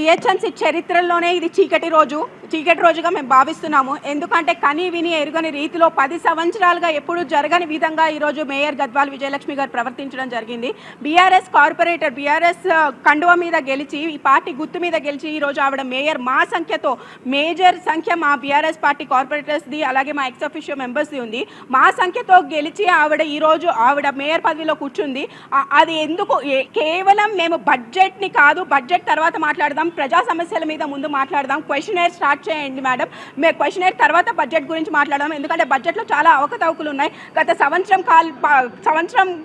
GHMC చరిత్రలోనే ఇది చీకటి రోజుగా మేము భావిస్తున్నాము. ఎందుకంటే కని విని ఎరుగని రీతిలో 10 సంవత్సరాలుగా ఎప్పుడు జరగని విధంగా ఈరోజు మేయర్ గద్వాల్ విజయలక్ష్మి గారు ప్రవర్తించడం జరిగింది. బీఆర్ఎస్ కార్పొరేటర్ బీఆర్ఎస్ కండువ మీద గెలిచి ఈ పార్టీ గుర్తు మీద గెలిచి ఈరోజు ఆవిడ మేయర్ మా సంఖ్యతో మేజర్ సంఖ్య మా బీఆర్ఎస్ పార్టీ కార్పొరేటర్స్ది అలాగే మా ఎక్స్ అఫీషియో మెంబర్స్ది ఉంది. మా సంఖ్యతో గెలిచి ఈరోజు ఆవిడ మేయర్ పదవిలో కూర్చుంది. అది ఎందుకు? కేవలం మేము బడ్జెట్ని కాదు, బడ్జెట్ తర్వాత మాట్లాడదాం, ప్రజా సమస్యల మీద ముందు మాట్లాడదాం. క్వశ్చనర్ స్టార్ట్ చేయండి మేడం, మేము క్వశ్చనర్ తర్వాత బడ్జెట్ గురించి మాట్లాడదాం. ఎందుకంటే బడ్జెట్లో చాలా అవకతవకలు ఉన్నాయి. గత సంవత్సరం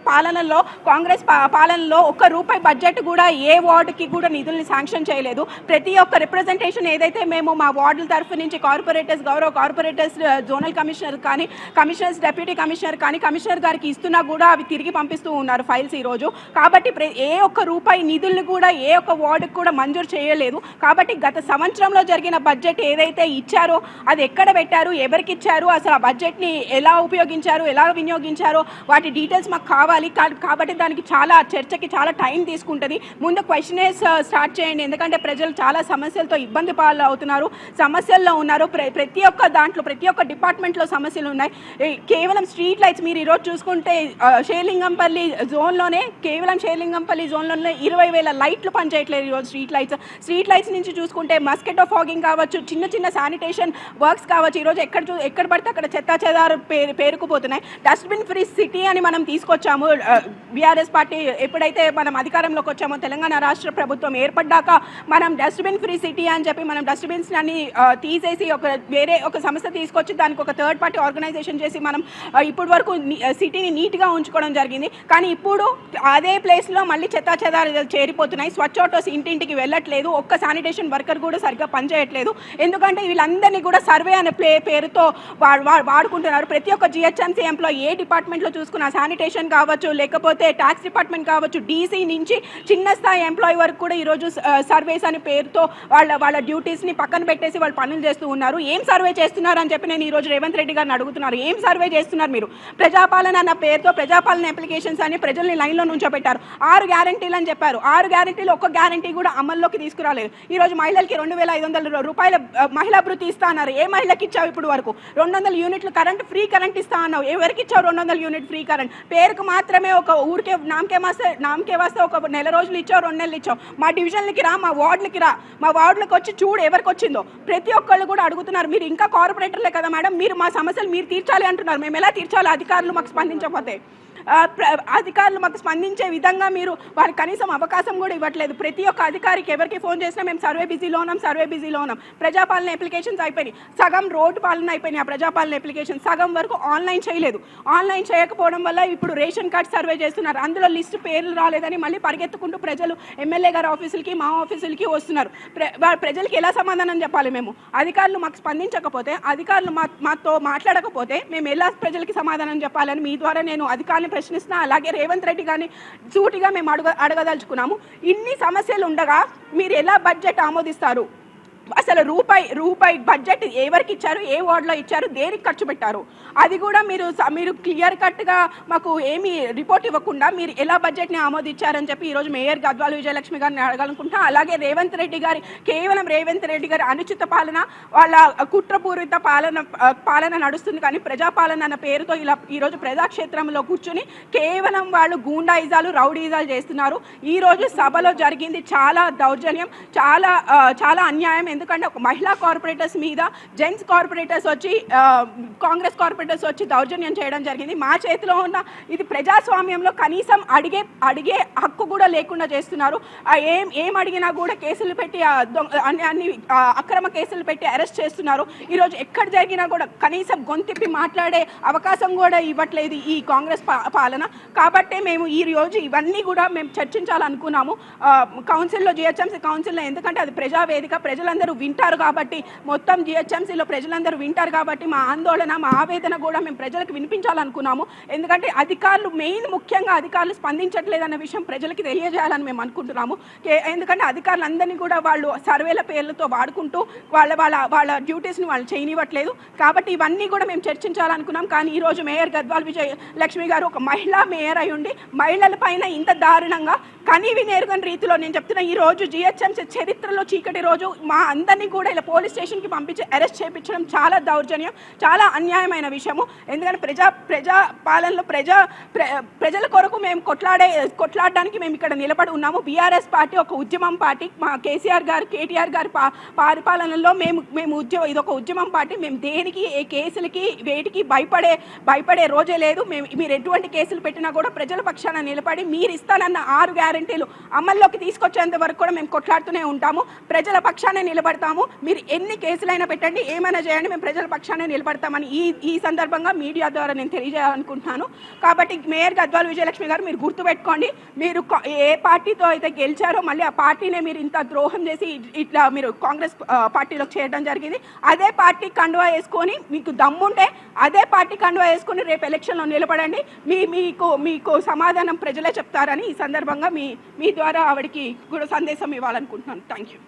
పాలనలో కాంగ్రెస్ పాలనలో ₹1 బడ్జెట్ కూడా ఏ వార్డుకి కూడా నిధుల్ని శాంక్షన్ చేయలేదు. ప్రతి ఒక్క రిప్రజెంటేషన్ ఏదైతే మేము మా వార్డుల తరఫు నుంచి కార్పొరేటర్స్, గౌరవ కార్పొరేటర్స్, జోనల్ కమిషనర్ కానీ, కమిషనర్స్, డెప్యూటీ కమిషనర్ కానీ, కమిషనర్ గారికి ఇస్తున్నా కూడా అవి తిరిగి పంపిస్తూ ఉన్నారు ఫైల్స్ ఈరోజు. కాబట్టి ఏ ₹1 నిధులను కూడా ఏ ఒక్క వార్డుకు కూడా మంజూరు చేయలేదు. కాబట్టి గత సంవత్సరంలో జరిగిన బడ్జెట్ ఏదైతే ఇచ్చారో అది ఎక్కడ పెట్టారు, ఎవరికి ఇచ్చారు, అసలు ఆ బడ్జెట్ని ఎలా ఉపయోగించారు, ఎలా వినియోగించారో వాటి డీటెయిల్స్ మాకు కావాలి. కాబట్టి దానికి చర్చకి చాలా టైం తీసుకుంటుంది. ముందు క్వశ్చనర్స్ స్టార్ట్ చేయండి. ఎందుకంటే ప్రజలు చాలా సమస్యలతో ఇబ్బంది పాలు అవుతున్నారు, సమస్యల్లో ఉన్నారు. ప్రతి ఒక్క దాంట్లో ప్రతి ఒక్క డిపార్ట్మెంట్లో సమస్యలు ఉన్నాయి. కేవలం స్ట్రీట్ లైట్స్ మీరు ఈరోజు చూసుకుంటే షేర్లింగంపల్లి జోన్లోనే 20,000 లైట్లు పనిచేయట్లేదు ఈరోజు. స్ట్రీట్ లైట్స్ నుంచి చూసుకుంటే మస్కిటో ఫాగింగ్ కావచ్చు, చిన్న చిన్న శానిటేషన్ వర్క్స్ కావచ్చు. ఈరోజు ఎక్కడ పడితే అక్కడ చెత్తా చెదారు పేరుకుపోతున్నాయి. డస్ట్బిన్ ఫ్రీ సిటీ అని మనం తీసుకొచ్చాము. బీఆర్ఎస్ పార్టీ ఎప్పుడైతే మనం అధికారంలోకి వచ్చామో, తెలంగాణ రాష్ట్ర ప్రభుత్వం ఏర్పడ్డాక మనం డస్ట్బిన్ ఫ్రీ సిటీ అని చెప్పి మనం డస్ట్బిన్స్ అన్ని తీసేసి వేరే ఒక సంస్థ తీసుకొచ్చి దానికి ఒక థర్డ్ పార్టీ ఆర్గనైజేషన్ చేసి మనం ఇప్పటి వరకు సిటీని నీట్గా ఉంచుకోవడం జరిగింది. కానీ ఇప్పుడు అదే ప్లేస్లో మళ్ళీ చెత్తా చెదారు చేరిపోతున్నాయి. స్వచ్ఛ ఆటోస్ ఇంటింటికి వెళ్ళట్లేదు, ఒక్క శానిటేషన్ వర్కర్ కూడా సరిగ్గా పనిచేయట్లేదు. ఎందుకంటే వీళ్ళందరినీ కూడా సర్వే అనే పేరుతో వాడుకుంటున్నారు. ప్రతి ఒక్క జిహెచ్ఎంసీ ఎంప్లాయీ ఏ డిపార్ట్మెంట్లో చూసుకున్న శానిటేషన్ కావచ్చు, లేకపోతే ట్యాక్స్ డిపార్ట్మెంట్ కావచ్చు, డీసీ నుంచి చిన్న స్థాయి ఎంప్లాయీ వరకు కూడా ఈరోజు సర్వేస్ అనే పేరుతో వాళ్ళ డ్యూటీస్ని పక్కన పెట్టేసి వాళ్ళు పనులు చేస్తూ ఉన్నారు. ఏం సర్వే చేస్తున్నారు అని చెప్పి నేను ఈరోజు రేవంత్ రెడ్డి గారిని అడుగుతున్నారు. ఏం సర్వే చేస్తున్నారు మీరు? ప్రజాపాలన అన్న పేరుతో ప్రజాపాలన అప్లికేషన్స్ అని ప్రజల్ని లైన్లో నుంచోబెట్టారు. 6 గ్యారంటీలు అని చెప్పారు. 6 గ్యారంటీలు ఒక్క గ్యారంటీ కూడా అమల్లోకి తీసుకురాలేదు. ఈరోజు మహిళలకి ₹2,500 మహిళా భృతి ఇస్తా అన్నారు. ఏ మహిళకి ఇచ్చావు ఇప్పుడు వరకు? 200 యూనిట్లు ఫ్రీ కరెంట్ ఇస్తా అన్నావు. ఎవరికి ఇచ్చావు 200 యూనిట్ ఫ్రీ కరెంట్? పేరుకు మాత్రమే, ఒక ఊరికే నామకే వస్తే ఒక నెల రోజులు ఇచ్చావు, 2 నెలలు ఇచ్చావు. మా డివిజన్లకి రా, మా వార్డులకి రా, మా వార్డులకు వచ్చి చూడు ఎవరికి వచ్చిందో. ప్రతి ఒక్కళ్ళు కూడా అడుగుతున్నారు, మీరు ఇంకా కార్పొరేటర్లే కదా మేడం, మీరు మా సమస్యలు మీరు తీర్చాలి అంటున్నారు. మేము ఎలా తీర్చాలి? అధికారులు మాకు స్పందించకపోతే, అధికారులు మాకు స్పందించే విధంగా మీరు వారికి కనీసం అవకాశం కూడా ఇవ్వట్లేదు. ప్రతి ఒక్క అధికారికి ఎవరికి ఫోన్ చేసినా మేము సర్వే బిజీలో ఉన్నాం. ప్రజాపాలన అప్లికేషన్స్ అయిపోయినాయి, సగం రోడ్డు పాలన అయిపోయినాయి. ఆ ప్రజాపాలన అప్లికేషన్ సగం వరకు ఆన్లైన్ చేయలేదు. ఆన్లైన్ చేయకపోవడం వల్ల ఇప్పుడు రేషన్ కార్డ్ సర్వే చేస్తున్నారు. అందులో లిస్టు పేర్లు రాలేదని మళ్ళీ పరిగెత్తుకుంటూ ప్రజలు ఎమ్మెల్యే గారి ఆఫీసులకి, మా ఆఫీసులకి వస్తున్నారు. ప్రజలకి ఎలా సమాధానం చెప్పాలి? మేము అధికారులు మాకు స్పందించకపోతే, అధికారులు మాతో మాట్లాడకపోతే మేము ఎలా ప్రజలకి సమాధానం చెప్పాలని మీ ద్వారా నేను అధికారులు ప్రశ్నిస్తున్నా. అలాగే రేవంత్ రెడ్డి గారిని సూటిగా మేము అడగదలుచుకున్నాము. ఇన్ని సమస్యలు ఉండగా మీరు ఎలా బడ్జెట్ ఆమోదిస్తారు? అసలు రూపాయి బడ్జెట్ ఎవరికి ఇచ్చారు, ఏ వార్డులో ఇచ్చారు, దేనికి ఖర్చు పెట్టారు? అది కూడా మీరు క్లియర్ కట్గా మాకు ఏమీ రిపోర్ట్ ఇవ్వకుండా మీరు ఎలా బడ్జెట్ని ఆమోదించారని చెప్పి ఈరోజు మేయర్ గద్వాల్ విజయలక్ష్మి గారిని అడగాలనుకుంటా. అలాగే కేవలం రేవంత్ రెడ్డి గారి అనుచిత పాలన, వాళ్ళ కుట్రపూరిత పాలన నడుస్తుంది. కానీ ప్రజాపాలన అన్న పేరుతో ఇలా ఈరోజు ప్రజాక్షేత్రంలో కూర్చుని కేవలం వాళ్ళు గూండాయిజాలు, రౌడీయిజాలు చేస్తున్నారు. ఈరోజు సభలో జరిగింది చాలా దౌర్జన్యం, చాలా అన్యాయం. ఎందుకంటే ఒక మహిళా కార్పొరేటర్స్ మీద జెంట్స్ కార్పొరేటర్స్ వచ్చి, కాంగ్రెస్ కార్పొరేటర్స్ వచ్చి దౌర్జన్యం చేయడం జరిగింది. మా చేతిలో ఉన్న ఇది ప్రజాస్వామ్యంలో కనీసం అడిగే హక్కు కూడా లేకుండా చేస్తున్నారు. ఏం అడిగినా కూడా కేసులు పెట్టి, అన్ని అక్రమ కేసులు పెట్టి అరెస్ట్ చేస్తున్నారు. ఈరోజు ఎక్కడ జరిగినా కూడా కనీసం గొంతిప్పి మాట్లాడే అవకాశం కూడా ఇవ్వట్లేదు ఈ కాంగ్రెస్ పాలన. కాబట్టే మేము ఈ రోజు ఇవన్నీ కూడా మేము చర్చించాలనుకున్నాము కౌన్సిల్లో, జిహెచ్ఎంసీ కౌన్సిల్లో. ఎందుకంటే అది ప్రజావేదిక, ప్రజలందరూ ప్రజలందరూ వింటారు కాబట్టి, మొత్తం జిహెచ్ఎంసీలో ప్రజలందరూ వింటారు కాబట్టి మా ఆందోళన, మా ఆవేదన కూడా మేము ప్రజలకు వినిపించాలనుకున్నాము. ఎందుకంటే అధికారులు ముఖ్యంగా అధికారులు స్పందించట్లేదన్న విషయం ప్రజలకి తెలియజేయాలని మేము అనుకుంటున్నాము. ఎందుకంటే అధికారులందరినీ కూడా వాళ్ళు సర్వేల పేర్లతో వాడుకుంటూ వాళ్ళ డ్యూటీస్ని వాళ్ళు చేయనివ్వట్లేదు. కాబట్టి ఇవన్నీ కూడా మేము చర్చించాలనుకున్నాం. కానీ ఈరోజు మేయర్ గద్వాల్ విజయలక్ష్మి గారు ఒక మహిళా మేయర్ అయి ఉండి మహిళల పైన ఇంత దారుణంగా కనీవి నేరుగని రీతిలో, నేను చెప్తున్నా ఈ రోజు జిహెచ్ఎంసీ చరిత్రలో చీకటి రోజు, మా అందరినీ కూడా ఇలా పోలీస్ స్టేషన్కి పంపించి అరెస్ట్ చేయించడం చాలా దౌర్జన్యం, చాలా అన్యాయమైన విషయము. ఎందుకంటే ప్రజా పాలనలో ప్రజల కొరకు మేము కొట్లాడడానికి మేము ఇక్కడ నిలబడి ఉన్నాము. బీఆర్ఎస్ పార్టీ ఒక ఉద్యమం పార్టీ. మా కేసీఆర్ గారు, కేటీఆర్ గారి పరిపాలనలో మేము ఇదొక ఉద్యమం పార్టీ. మేము దేనికి, ఏ కేసులకి వేటికి భయపడే రోజే లేదు. మీరు ఎటువంటి కేసులు పెట్టినా కూడా ప్రజల పక్షాన నిలబడి మీరు ఇస్తానన్న 6 గ్యారెంటీలు అమల్లోకి తీసుకొచ్చేంత వరకు కూడా మేము కొట్లాడుతూనే ఉంటాము. ప్రజల పక్షానే నిలబడతాము. మీరు ఎన్ని కేసులైనా పెట్టండి, ఏమైనా చేయండి, మేము ప్రజల పక్షానే నిలబడతామని ఈ సందర్భంగా మీడియా ద్వారా నేను తెలియజేయాలనుకుంటున్నాను. కాబట్టి మేయర్ గద్వాల్ విజయలక్ష్మి గారు మీరు గుర్తుపెట్టుకోండి, మీరు ఏ పార్టీతో అయితే గెలిచారో మళ్ళీ ఆ పార్టీనే మీరు ఇంత ద్రోహం చేసి ఇట్లా మీరు కాంగ్రెస్ పార్టీలోకి చేయడం జరిగింది. అదే పార్టీ కండువా వేసుకొని, మీకు దమ్ముంటే అదే పార్టీ కండువా వేసుకొని రేపు ఎలక్షన్లో నిలబడండి. మీకు సమాధానం ప్రజలే చెప్తారని ఈ సందర్భంగా మీ ద్వారా ఆవిడకి కూడా సందేశం ఇవ్వాలనుకుంటున్నాను. Thank you.